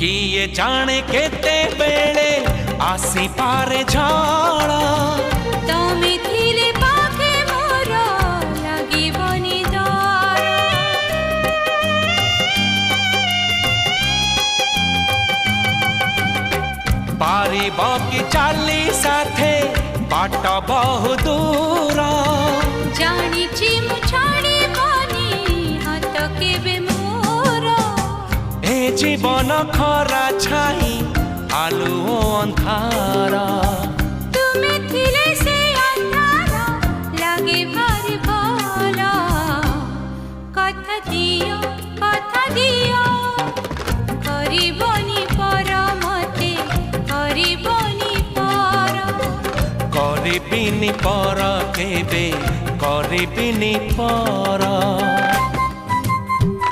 किए जाने केते बेले आसी पारे झाड़ा तमे थिले पाखे मोर लागिबनी डर पारिब कि चाली साथे बाट बहु दूर जानिछि मु छाड़िबनी हाथ केबे मोर ए जीवन खरा छाई आलु अंधारा तुमे थिले से अंधारा लागे भारी भला कथा दियो करिबनी पर मते करिबनी पर करिबिनी पर केबे करिबिनी पर।